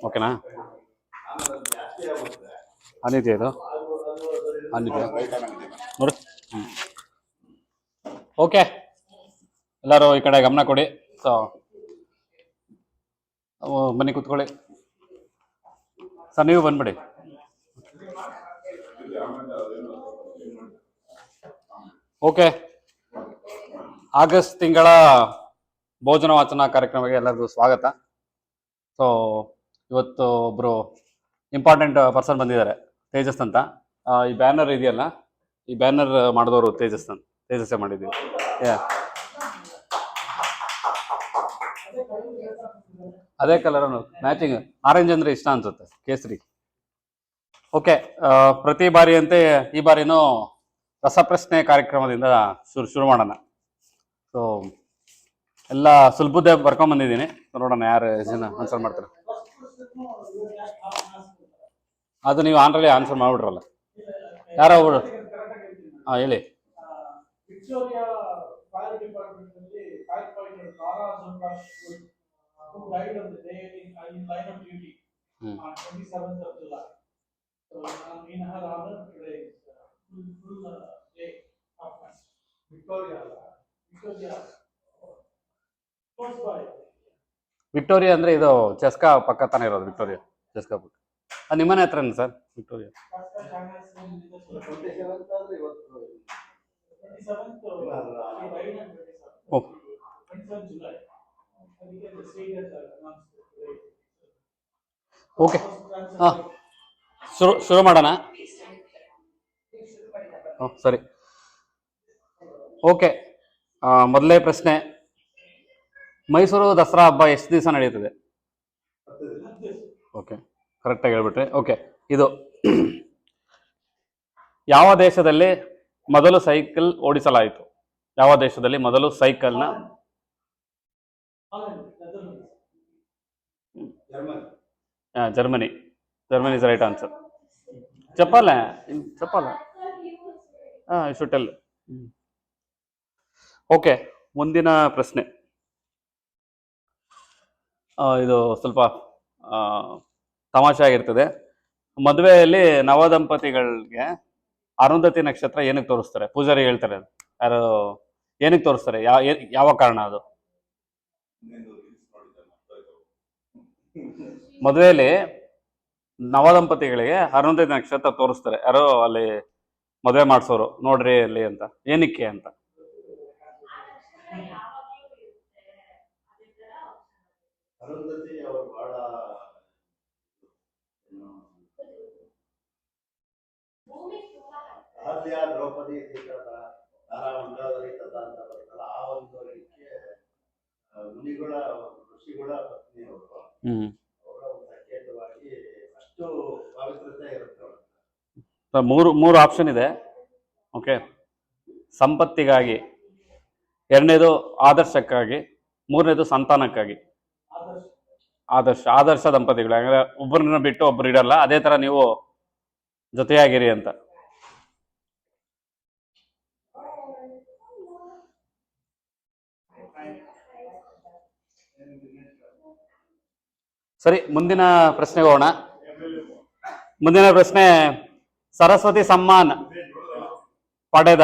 ಓಕೆನಾ? ಅನಿದೆಯಾ ಇದು? ಅನಿದೆಯಾ ನೋಡಿ. ಓಕೆ, ಎಲ್ಲರೂ ಈ ಕಡೆ ಗಮನ ಕೊಡಿ. ಸೊ ಬನ್ನಿ ಕೂತ್ಕೊಳ್ಳಿ ಸರ್, ನೀವು ಬಂದ್ಬಿಡಿ. ಓಕೆ, ಆಗಸ್ಟ್ ತಿಂಗಳ ಭೋಜನ ವಾಚನ ಕಾರ್ಯಕ್ರಮಕ್ಕೆ ಎಲ್ಲರಿಗೂ ಸ್ವಾಗತ. ಸೊ ಇವತ್ತು ಒಬ್ರು ಇಂಪಾರ್ಟೆಂಟ್ ಪರ್ಸನ್ ಬಂದಿದ್ದಾರೆ, ತೇಜಸ್ ಅಂತ. ಈ ಬ್ಯಾನರ್ ಇದೆಯಲ್ಲ, ಈ ಬ್ಯಾನರ್ ಮಾಡಿದವರು ತೇಜಸ್ಸೇ ಮಾಡಿದ್ದೀವಿ. ಅದೇ ಕಲರ್ ಮ್ಯಾಚಿಂಗ್, ಆರೆಂಜ್ ಅಂದ್ರೆ ಇಷ್ಟ ಅನ್ಸುತ್ತೆ, ಕೇಸರಿ. ಓಕೆ, ಪ್ರತಿ ಬಾರಿಯಂತೆ ಈ ಬಾರಿನೂ ರಸಪ್ರಶ್ನೆ ಕಾರ್ಯಕ್ರಮದಿಂದ ಶುರು ಮಾಡೋಣ. ಸೊ ಎಲ್ಲ ಸುಲಭದೇ ಬರ್ಕೊಂಡ್ ಬಂದಿದ್ದೀನಿ, ನೋಡೋಣ ಯಾರು ಜನ ಆನ್ಸರ್ ಮಾಡ್ತಾರೆ. ಅದು ನೀವು ಆಲ್ರೆಡಿ ಆನ್ಸರ್ ಮಾಡ್ಬಿಟ್ರಲ್ಲ, ಯಾರೋ ಒಬ್ರು. ಹಾಂ ಹೇಳಿ. ವಿಕ್ಟೋರಿಯಾ ಅಂದ್ರೆ ಇದು ಚೆಸ್ಕಾ ಪಕ್ಕ ತಾನೇ ಇರೋದು, ವಿಕ್ಟೋರಿಯಾ ಚೆಸ್ಕಾ ಪಕ್ಕ. ಅದು ನಿಮ್ಮನೆ ಹತ್ರನೇ ಸರ್ ವಿಕ್ಟೋರಿಯಾ? ಓಕೆ, ಹಾಂ ಶುರು ಮಾಡೋಣ. ಸರಿ, ಓಕೆ. ಮೊದಲೇ ಪ್ರಶ್ನೆ, ಮೈಸೂರು ದಸರಾ ಹಬ್ಬ ಎಷ್ಟು ದಿವಸ ನಡೆಯುತ್ತದೆ? ಓಕೆ, ಕರೆಕ್ಟಾಗಿ ಹೇಳ್ಬಿಟ್ರಿ. ಓಕೆ, ಇದು ಯಾವ ದೇಶದಲ್ಲಿ ಮೊದಲು ಸೈಕಲ್ ಓಡಿಸಲಾಯಿತು? ಯಾವ ದೇಶದಲ್ಲಿ ಮೊದಲು ಸೈಕಲ್ನ? Germany. Germany is right answer. ಚಪ್ಪಲ್ಲ ಶುಟಲ್. ಓಕೆ, ಮುಂದಿನ ಪ್ರಶ್ನೆ. ಇದು ಸ್ವಲ್ಪ ತಮಾಷೆ ಆಗಿರ್ತದೆ. ಮದುವೆಯಲ್ಲಿ ನವದಂಪತಿಗಳಿಗೆ ಅರುಂಧತಿ ನಕ್ಷತ್ರ ಏನಕ್ಕೆ ತೋರಿಸ್ತಾರೆ? ಪೂಜಾರಿ ಹೇಳ್ತಾರೆ, ಯಾರು ಏನಕ್ಕೆ ತೋರಿಸ್ತಾರೆ? ಯಾವ ಕಾರಣ ಅದು? ಮದುವೆಯಲ್ಲಿ ನವದಂಪತಿಗಳಿಗೆ ಅರುಂಧತಿ ನಕ್ಷತ್ರ ತೋರಿಸ್ತಾರೆ, ಯಾರೋ ಅಲ್ಲಿ ಮದುವೆ ಮಾಡಿಸೋರು, ನೋಡ್ರಿ ಅಲ್ಲಿ ಅಂತ. ಏನಕ್ಕೆ ಅಂತ? ದ್ರೌಪದಿ ಆ ಒಂದು ಮುನಿಗಳ ಋಷಿಗಳ ಪತ್ನಿಯವರು ಅವರ ಸಂಕೇತವಾಗಿ ಅಷ್ಟು ಪವಿತ್ರತೆ ಇರುತ್ತೆ. ಮೂರು ಆಪ್ಷನ್ ಇದೆ. ಓಕೆ, ಸಂಪತ್ತಿಗಾಗಿ, ಎರಡನೇದು ಆದರ್ಶಕ್ಕಾಗಿ, ಮೂರನೇದು ಸಂತಾನಕ್ಕಾಗಿ. ಆದರ್ಶ ದಂಪತಿಗಳು, ಅಂದ್ರೆ ಒಬ್ಬರನ್ನ ಬಿಟ್ಟು ಒಬ್ರು ಇಡಲ್ಲ, ಅದೇ ತರ ನೀವು ಜೊತೆಯಾಗಿರಿ ಅಂತ. ಸರಿ, ಮುಂದಿನ ಪ್ರಶ್ನೆಗೆ ಹೋಗೋಣ. ಮುಂದಿನ ಪ್ರಶ್ನೆ, ಸರಸ್ವತಿ ಸಮ್ಮಾನ್ ಪಡೆದ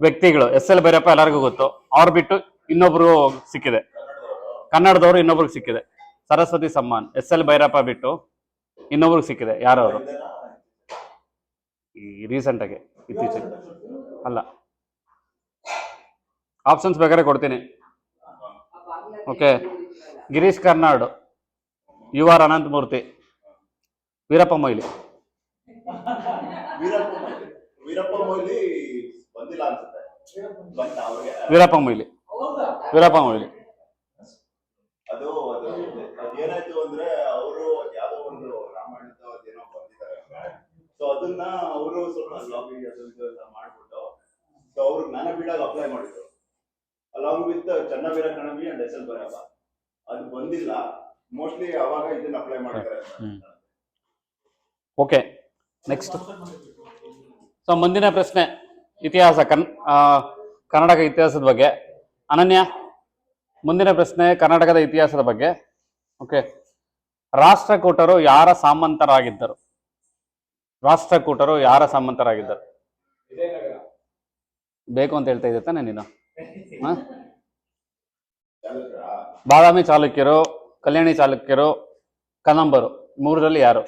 ವ್ಯಕ್ತಿಗಳು. SL ಭೈರಪ್ಪ ಎಲ್ಲರಿಗೂ ಗೊತ್ತು, ಅವ್ರು ಬಿಟ್ಟು ಇನ್ನೊಬ್ರು ಸಿಕ್ಕಿದೆ, ಕನ್ನಡದವರು ಇನ್ನೊಬ್ರಿಗೆ ಸಿಕ್ಕಿದೆ. ಸರಸ್ವತಿ ಸಮ್ಮಾನ್ SL ಭೈರಪ್ಪ ಬಿಟ್ಟು ಇನ್ನೊಬ್ರಿಗೆ ಸಿಕ್ಕಿದೆ, ಯಾರವರು? ಈ ರೀಸೆಂಟ್ ಆಗಿ, ಇತ್ತೀಚೆಗೆ ಅಲ್ಲ. ಆಪ್ಷನ್ಸ್ ಬೇಕಾದ್ರೆ ಕೊಡ್ತೀನಿ. Okay, Girish Karnad, UR Ananthamurthy, Veerappa Moily. ವೀರಪ್ಪ ಮೊಯ್ಲಿ. ಅದು ಏನಾಯ್ತು ಅಂದ್ರೆ, ಅವರು ಯಾವ್ದೋ ಒಂದು ರಾಮಾಯಣದ ಏನೋ ಬಂದಿದ್ದಾರೆ. ಸೊ ಅದನ್ನ ಅವರು ಸ್ವಲ್ಪ ಲಾಬಿ ಅದೆಲ್ಲ ಮಾಡ್ಬಿಟ್ಟು ಸೊ ಅವರು ಜ್ಞಾನಪೀಠ ಅಪ್ಲೈ ಮಾಡಿದ್ರು, along with Channaveera Kanavi and SL Bhyrappa. ಅದು ಬಂದಿಲ್ಲ, ಮೋಸ್ಟ್ಲಿ ಅವಾಗ ಇದನ್ನ ಅಪ್ಲೈ ಮಾಡಿದ್ದಾರೆ. Okay, next. ಸೊ ಮುಂದಿನ ಪ್ರಶ್ನೆ, ಇತಿಹಾಸ, ಕರ್ನಾಟಕ ಇತಿಹಾಸದ ಬಗ್ಗೆ. ಅನನ್ಯ, ಮುಂದಿನ ಪ್ರಶ್ನೆ ಕರ್ನಾಟಕದ ಇತಿಹಾಸದ ಬಗ್ಗೆ. ಓಕೆ, ರಾಷ್ಟ್ರಕೂಟರು ಯಾರ ಸಾಮಂತರಾಗಿದ್ದರು? ರಾಷ್ಟ್ರಕೂಟರು ಯಾರ ಸಾಮಂತರಾಗಿದ್ದರು? ಬೇಕು ಅಂತ ಹೇಳ್ತಾ ಇದ್ದೆ ತಾನೆ ನೀನು? ಹ? ಬಾದಾಮಿ ಚಾಲುಕ್ಯರು, ಕಲ್ಯಾಣಿ ಚಾಲುಕ್ಯರು, ಕದಂಬರು, ಮೂರರಲ್ಲಿ ಯಾರು?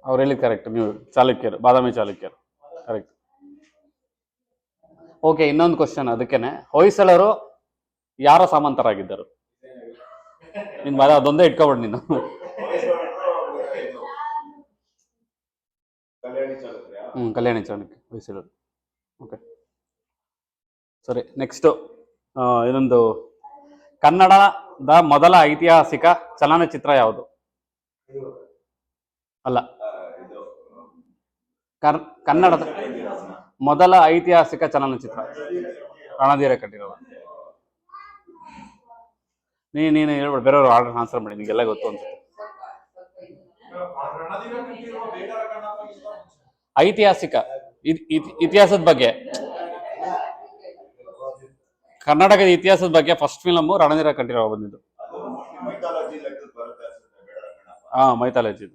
ಅವ್ರು ಹೇಳಿದ್ ಕರೆಕ್ಟ್. ನೀವು ಚಾಲುಕ್ಯರು, ಬಾದಾಮಿ ಚಾಲುಕ್ಯರು ಕರೆಕ್ಟ್. ಓಕೆ, ಇನ್ನೊಂದು ಕ್ವಶನ್ ಅದಕ್ಕೇನೆ. ಹೊಯ್ಸಳರು ಯಾರ ಸಾಮಂತರಾಗಿದ್ದರು? ನಿನ್ ಮರ ಅದೊಂದೇ ಇಟ್ಕೊಬೇಡ ನೀನು. ಕಲ್ಯಾಣಿ ಚಾಲುಕ್ಯ, ಹೊಯ್ಸಳರು. ಓಕೆ ಸರಿ, ನೆಕ್ಸ್ಟ್ ಇನ್ನೊಂದು. ಕನ್ನಡದ ಮೊದಲ ಐತಿಹಾಸಿಕ ಚಲನಚಿತ್ರ ಯಾವುದು? ಅಲ್ಲ, ಕನ್ನಡದ ಮೊದಲ ಐತಿಹಾಸಿಕ ಚಲನಚಿತ್ರ ರಣಧೀರ ಕಟ್ಟಿರುವ. ನೀನು ಹೇಳ್ಬಿಡು, ಬೇರೆಯವರು ಆರ್ಡರ್ ಆನ್ಸರ್ ಮಾಡಿ, ನಿಮಗೆಲ್ಲ ಗೊತ್ತು ಅನ್ಸುತ್ತೆ. ಐತಿಹಾಸಿಕ ಇತಿಹಾಸದ ಬಗ್ಗೆ, ಕರ್ನಾಟಕದ ಇತಿಹಾಸದ ಬಗ್ಗೆ ಫಸ್ಟ್ ಫಿಲಮ್ ರಣಧೀರ ಕಂಠೀರವ ಬಂದಿದ್ದು. ಹಾ, ಮೈಥಾಲಜಿ.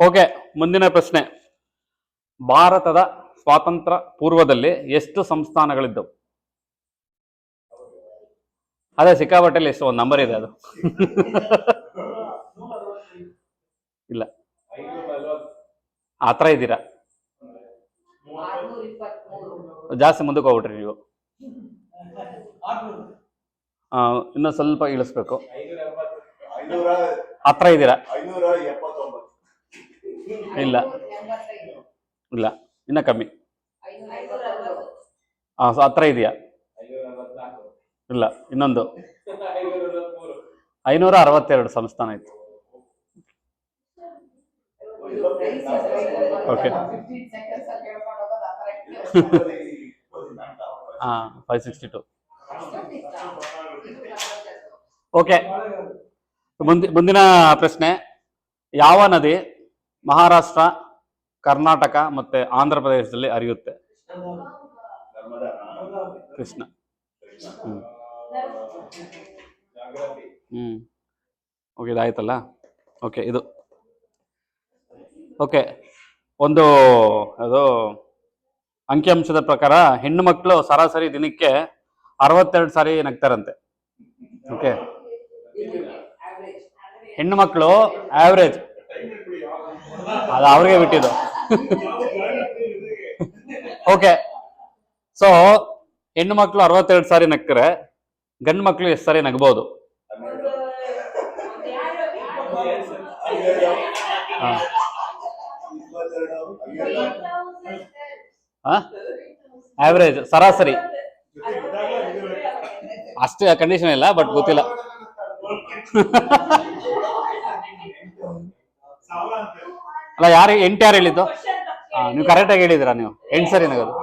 ಓಕೆ, ಮುಂದಿನ ಪ್ರಶ್ನೆ. ಭಾರತದ ಸ್ವಾತಂತ್ರ್ಯ ಪೂರ್ವದಲ್ಲಿ ಎಷ್ಟು ಸಂಸ್ಥಾನಗಳಿದ್ದವು? ಅದೇ ಸಿಕ್ಕಾಪಟ್ಟೆಲ್ಲಿ ಎಷ್ಟು, ಒಂದು ನಂಬರ್ ಇದೆ ಅದು. ಇಲ್ಲ, ಹತ್ರ ಇದ್ದೀರಾ, ಜಾಸ್ತಿ ಮುಂದಕ್ಕೆ ಹೋಗ್ಬಿಟ್ರಿ ನೀವು. ಇನ್ನೂ ಸ್ವಲ್ಪ ಇಳಿಸ್ಬೇಕು. ಹತ್ರ ಇದ್ದೀರಾ? ಇಲ್ಲ ಇಲ್ಲ, ಇನ್ನ ಕಮ್ಮಿ. ಹತ್ರ ಇದೆಯಾ? ಇಲ್ಲ, ಇನ್ನೊಂದು 562 ಸಂಸ್ಥಾನ ಇತ್ತು. ಓಕೆ. 562. ಓಕೆ, ಮುಂದಿನ ಪ್ರಶ್ನೆ. ಯಾವ ನದಿ ಮಹಾರಾಷ್ಟ್ರ, ಕರ್ನಾಟಕ ಮತ್ತೆ ಆಂಧ್ರ ಪ್ರದೇಶದಲ್ಲಿ ಹರಿಯುತ್ತೆ? ಕೃಷ್ಣ. ಓಕೆ, ಇದಾಯ್ತಲ್ಲ. ಓಕೆ, ಇದು ಓಕೆ. ಒಂದು ಅದು ಅಂಕಿಅಂಶದ ಪ್ರಕಾರ ಹೆಣ್ಣು ಮಕ್ಕಳು ಸರಾಸರಿ ದಿನಕ್ಕೆ 62 ಸಾರಿ ನಗ್ತಾರಂತೆ. ಓಕೆ, ಹೆಣ್ಣು ಮಕ್ಕಳು ಆವ್ರೇಜ್, ಅದು ಅವ್ರಿಗೆ ಬಿಟ್ಟಿದ್ದು. ಓಕೆ, ಸೊ ಹೆಣ್ಣು ಮಕ್ಕಳು 62 ಸಾರಿ ನಗ್ತಾರೆ, ಗಂಡು ಮಕ್ಕಳು ಎಷ್ಟು ಸಾರಿ ನಗ್ಬೋದು? ಆವ್ರೇಜ್, ಸರಾಸರಿ. ಅಷ್ಟೇ ಕಂಡೀಷನ್ ಇಲ್ಲ, ಬಟ್ ಗೊತ್ತಿಲ್ಲ. ಅಲ್ಲ, ಯಾರು 8 ಯಾರು ಹೇಳಿದ್ದು? ನೀವು ಕರೆಕ್ಟ್ ಆಗಿ ಹೇಳಿದಿರಾ? ನೀವು 8 ಸರಿ ನಗೋದು.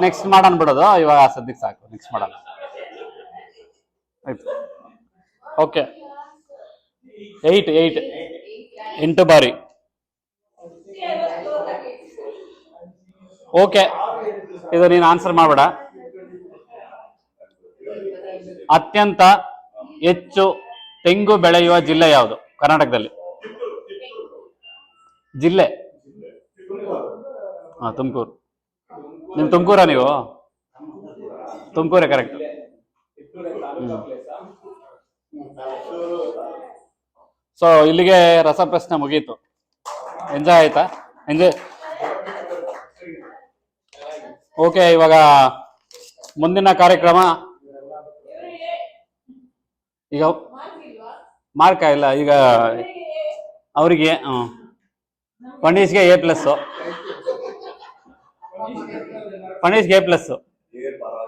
ನೆಕ್ಸ್ಟ್ ಮಾಡೋಣ ಬಿಡೋದು, ಇವಾಗ ಸದ್ಯಕ್ಕೆ ಸಾಕು. ನೆಕ್ಸ್ಟ್ ಮಾಡೋಣ, ಆಯ್ತು. ಓಕೆ, 8 ಬಾರಿ. ಓಕೆ, ಇದು ನೀನು ಆನ್ಸರ್ ಮಾಡಬೇಡ. ಅತ್ಯಂತ ಹೆಚ್ಚು ತೆಂಗು ಬೆಳೆಯುವ ಜಿಲ್ಲೆ ಯಾವುದು ಕರ್ನಾಟಕದಲ್ಲಿ? ಜಿಲ್ಲೆ? ತುಮಕೂರು. ನಿಮ್ ತುಮಕೂರಾ ನೀವು? ತುಮಕೂರೇ ಕರೆಕ್ಟ್. ಸೊ ಇಲ್ಲಿಗೆ ರಸಪ್ರಶ್ನೆ ಮುಗೀತು. ಎಂಜಾಯ್ ಆಯ್ತಾ? ಎಂಜಾಯ್. ಓಕೆ, ಇವಾಗ ಮುಂದಿನ ಕಾರ್ಯಕ್ರಮ. ಈಗ ಮಾರ್ಕ ಇಲ್ಲ, ಈಗ ಅವರಿಗೆ ಪಂಡೀಸ್ಗೆ A+, ಪಂಡೀಸ್ಗೆ A+,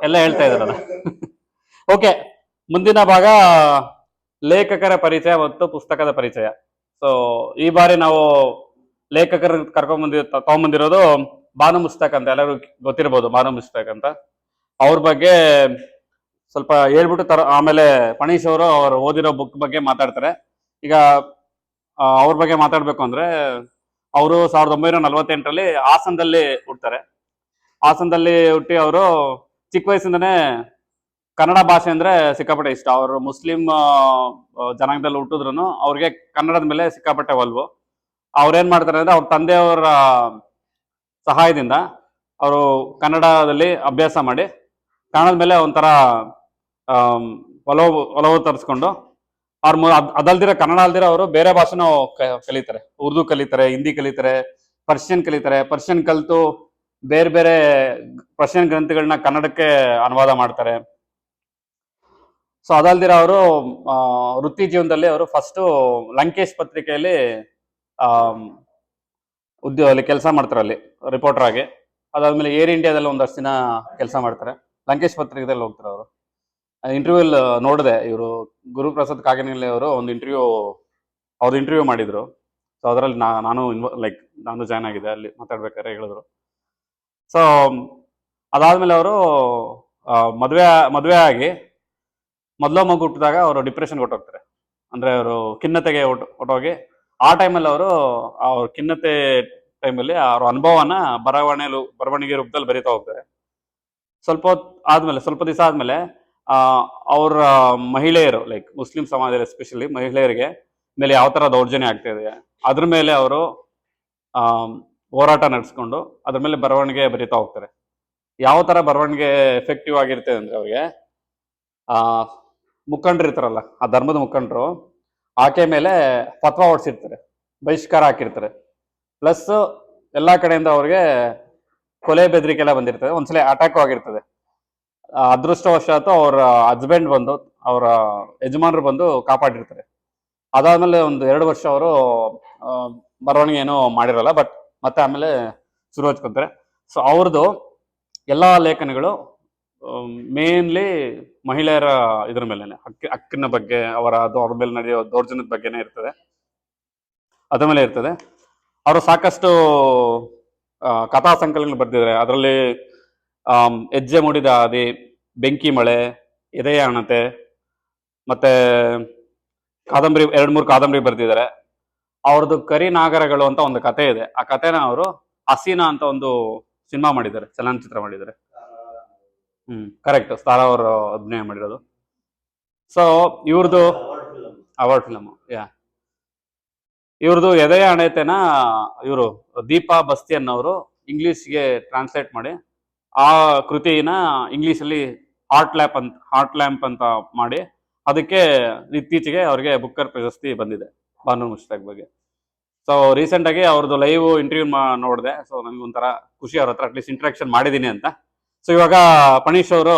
ಎಲ್ಲ ಹೇಳ್ತಾ ಇದ್ದಾರಲ್ಲ. ಓಕೆ, ಮುಂದಿನ ಭಾಗ ಲೇಖಕರ ಪರಿಚಯ ಮತ್ತು ಪುಸ್ತಕದ ಪರಿಚಯ. ಸೊ ಈ ಬಾರಿ ನಾವು ಲೇಖಕರು ತಗೊಂಬಂದಿರೋದು ಬಾನು ಮುಸ್ತಕ್ ಅಂತ, ಎಲ್ಲರೂ ಗೊತ್ತಿರ್ಬೋದು ಬಾನು ಮುಸ್ತಕ್ ಅಂತ. ಅವ್ರ ಬಗ್ಗೆ ಸ್ವಲ್ಪ ಹೇಳ್ಬಿಟ್ಟು ಆಮೇಲೆ ಪಣೀಶ್ ಅವರು ಅವ್ರು ಓದಿರೋ ಬುಕ್ ಬಗ್ಗೆ ಮಾತಾಡ್ತಾರೆ. ಈಗ ಅವ್ರ ಬಗ್ಗೆ ಮಾತಾಡ್ಬೇಕು ಅಂದ್ರೆ ಅವರು 1948ರಲ್ಲಿ ಹಾಸನದಲ್ಲಿ ಹುಡ್ತಾರೆ. ಹಾಸನದಲ್ಲಿ ಹುಟ್ಟಿ ಅವರು ಚಿಕ್ಕ ವಯಸ್ಸಿಂದನೇ ಕನ್ನಡ ಭಾಷೆ ಅಂದ್ರೆ ಸಿಕ್ಕಾಪಟ್ಟೆ ಇಷ್ಟ. ಅವರು ಮುಸ್ಲಿಂ ಜನಾಂಗದಲ್ಲಿ ಹುಟ್ಟಿದ್ರು ಅವ್ರಿಗೆ ಕನ್ನಡದ ಮೇಲೆ ಸಿಕ್ಕಾಪಟ್ಟೆ ಒಲ್ವು. ಅವ್ರೇನ್ ಮಾಡ್ತಾರೆ ಅಂದ್ರೆ ಅವ್ರ ತಂದೆಯವರ ಸಹಾಯದಿಂದ ಅವರು ಕನ್ನಡದಲ್ಲಿ ಅಭ್ಯಾಸ ಮಾಡಿ ಕನ್ನಡದ ಮೇಲೆ ಒಂಥರ ಒಲವು ತರಿಸ್ಕೊಂಡು ಅದಲ್ದಿರ ಕನ್ನಡ ಅಲ್ದಿರ ಅವರು ಬೇರೆ ಭಾಷೆನೂ ಕಲಿತಾರೆ. ಉರ್ದು ಕಲಿತಾರೆ, ಹಿಂದಿ ಕಲಿತಾರೆ, ಪರ್ಷಿಯನ್ ಕಲಿತಾರೆ. ಪರ್ಷಿಯನ್ ಕಲಿತು ಬೇರೆ ಬೇರೆ ಪರ್ಷಿಯನ್ ಗ್ರಂಥಗಳನ್ನ ಕನ್ನಡಕ್ಕೆ ಅನುವಾದ ಮಾಡ್ತಾರೆ. ಸೊ ಅದಲ್ದಿರ ಅವರು ವೃತ್ತಿ ಜೀವನದಲ್ಲಿ ಅವರು ಫಸ್ಟ್ ಲಂಕೇಶ್ ಪತ್ರಿಕೆಯಲ್ಲಿ ಅಲ್ಲಿ ಕೆಲಸ ಮಾಡ್ತಾರೆ, ಅಲ್ಲಿ ರಿಪೋರ್ಟರ್ ಆಗಿ. ಅದಾದ್ಮೇಲೆ ಏರ್ ಇಂಡಿಯಾದಲ್ಲಿ ಒಂದಷ್ಟು ದಿನ ಕೆಲಸ ಮಾಡ್ತಾರೆ. ಲಂಕೇಶ್ ಪತ್ರಿಕೆದಲ್ಲಿ ಹೋಗ್ತಾರೆ ಅವರು. ಇಂಟರ್ವ್ಯೂ ನೋಡಿದೆ, ಇವರು ಗುರುಪ್ರಸಾದ್ ಕಾಗೇನಹಳ್ಳಿ ಅವರು ಒಂದು ಅವ್ರದ್ದು ಇಂಟರ್ವ್ಯೂ ಮಾಡಿದ್ರು. ಸೊ ಅದರಲ್ಲಿ ನಾನು ಜಾಯ್ನ್ ಆಗಿದೆ. ಅಲ್ಲಿ ಮಾತಾಡ್ಬೇಕಾದ್ರೆ ಹೇಳಿದ್ರು. ಸೊ ಅದಾದ್ಮೇಲೆ ಅವರು ಮದುವೆ ಆಗಿ ಮೊದಲ ಮಗು ಹುಟ್ಟಿದಾಗ ಅವರು ಡಿಪ್ರೆಷನ್ ಹೊಟ್ಟೋಗ್ತಾರೆ. ಅಂದ್ರೆ ಅವರು ಖಿನ್ನತೆಗೆ ಹೊಟ್ಟೋಗಿ ಆ ಟೈಮಲ್ಲಿ ಅವರು ಅವ್ರ ಖಿನ್ನತೆ ಟೈಮಲ್ಲಿ ಅವ್ರ ಅನುಭವನ ಬರವಣಿಗೆ ರೂಪದಲ್ಲಿ ಬರೀತಾ ಹೋಗ್ತಾರೆ. ಸ್ವಲ್ಪ ದಿವಸ ಆದ್ಮೇಲೆ ಅವ್ರ ಮಹಿಳೆಯರು, ಮುಸ್ಲಿಂ ಸಮಾಜದಲ್ಲಿ ಎಸ್ಪೆಷಲಿ ಮಹಿಳೆಯರಿಗೆ ಮೇಲೆ ಯಾವ ತರ ದೌರ್ಜನ್ಯ ಆಗ್ತಾ ಇದೆ ಅದ್ರ ಮೇಲೆ ಅವರು ಹೋರಾಟ ನಡೆಸ್ಕೊಂಡು ಅದ್ರ ಮೇಲೆ ಬರವಣಿಗೆ ಬರೀತಾ ಹೋಗ್ತಾರೆ. ಯಾವ ತರ ಬರವಣಿಗೆ ಎಫೆಕ್ಟಿವ್ ಆಗಿರ್ತದೆ ಅಂದ್ರೆ ಅವ್ರಿಗೆ ಮುಖಂಡರು ಇರ್ತಾರಲ್ಲ, ಆ ಧರ್ಮದ ಮುಖಂಡರು ಆಕೆ ಮೇಲೆ ಫತ್ವಾ ಹೊಡ್ಸಿರ್ತಾರೆ, ಬಹಿಷ್ಕಾರ ಹಾಕಿರ್ತಾರೆ. ಪ್ಲಸ್ ಎಲ್ಲಾ ಕಡೆಯಿಂದ ಅವ್ರಿಗೆ ಕೊಲೆ ಬೆದರಿಕೆ ಎಲ್ಲ ಬಂದಿರ್ತದೆ. ಒಂದ್ಸಲ ಅಟ್ಯಾಕ್ ಆಗಿರ್ತದೆ. ಅದೃಷ್ಟವಶಾತ್ ಅವ್ರ ಹಸ್ಬೆಂಡ್ ಬಂದು, ಅವರ ಯಜಮಾನರು ಬಂದು ಕಾಪಾಡಿರ್ತಾರೆ. ಅದಾದ್ಮೇಲೆ ಒಂದು 2 ವರ್ಷ ಅವರು ಬರವಣಿಗೆ ಏನೋ ಮಾಡಿರಲ್ಲ, ಬಟ್ ಮತ್ತೆ ಆಮೇಲೆ ಶುರು ಹಚ್ಕೊಂತಾರೆ. ಸೊ ಅವ್ರದ್ದು ಎಲ್ಲಾ ಲೇಖನಗಳು ಮೇನ್ಲಿ ಮಹಿಳೆಯರ ಇದ್ರ ಮೇಲೆ, ಹಕ್ಕಿನ ಬಗ್ಗೆ, ಅವ್ರ ಮೇಲೆ ನಡೆಯೋ ದೌರ್ಜನ್ಯದ ಬಗ್ಗೆನೇ ಇರ್ತದೆ, ಅದ್ರ ಮೇಲೆ ಇರ್ತದೆ. ಅವರು ಸಾಕಷ್ಟು ಕಥಾ ಸಂಕಲನಗಳು ಬರ್ದಿದ್ದಾರೆ. ಅದರಲ್ಲಿ ಹೆಜ್ಜೆ ಮೂಡಿದ ಹಾದಿ, ಬೆಂಕಿ ಮಳೆ, ಎದೆಯ ಹಣತೆ, ಮತ್ತೆ ಕಾದಂಬರಿ 2-3 ಕಾದಂಬರಿ ಬರ್ದಿದ್ದಾರೆ. ಅವ್ರದ್ದು ಕರಿ ನಾಗರಗಳು ಅಂತ ಒಂದು ಕತೆ ಇದೆ. ಆ ಕಥೆನ ಅವರು ಹಸೀನಾ ಅಂತ ಒಂದು ಸಿನಿಮಾ ಮಾಡಿದ್ದಾರೆ, ಚಲನಚಿತ್ರ ಮಾಡಿದ್ದಾರೆ. ಕರೆಕ್ಟ್, ಸ್ಟಾರ್ ಅವರು ಅಭಿನಯ ಮಾಡಿರೋದು. ಸೊ ಇವ್ರದ್ದು ಅವಾರ್ಡ್ ಫಿಲಮ್. ಇವ್ರದ್ದು ಎದೆಯ ಹಣತೆನ ಇವರು ದೀಪಾ ಬಸ್ತಿಯನ್ ಅವರು ಇಂಗ್ಲಿಷ್ಗೆ ಟ್ರಾನ್ಸ್ಲೇಟ್ ಮಾಡಿ ಆ ಕೃತಿನ ಇಂಗ್ಲಿಷಲ್ಲಿ ಹಾರ್ಟ್ ಲ್ಯಾಂಪ್ ಅಂತ ಮಾಡಿ ಅದಕ್ಕೆ ಇತ್ತೀಚೆಗೆ ಅವ್ರಿಗೆ ಬುಕ್ಕರ್ ಪ್ರಶಸ್ತಿ ಬಂದಿದೆ, ಬಾನು ಮುಷ್ತಾಕ್ ಬಗ್ಗೆ. ಸೊ ರೀಸೆಂಟ್ ಆಗಿ ಅವ್ರದ್ದು ಲೈವ್ ಇಂಟರ್ವ್ಯೂ ನೋಡಿದೆ. ಸೊ ನನಗೊಂಥರ ಖುಷಿ, ಅವ್ರ ಹತ್ರ ಅಟ್ಲೀಸ್ಟ್ ಇಂಟ್ರಾಕ್ಷನ್ ಮಾಡಿದ್ದೀನಿ ಅಂತ. ಸೊ ಇವಾಗ ಪಣೀಶ್ ಅವರು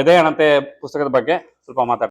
ಎದೆ ಹಣತೆ ಪುಸ್ತಕದ ಬಗ್ಗೆ ಸ್ವಲ್ಪ ಮಾತಾಡ್ತಾರೆ.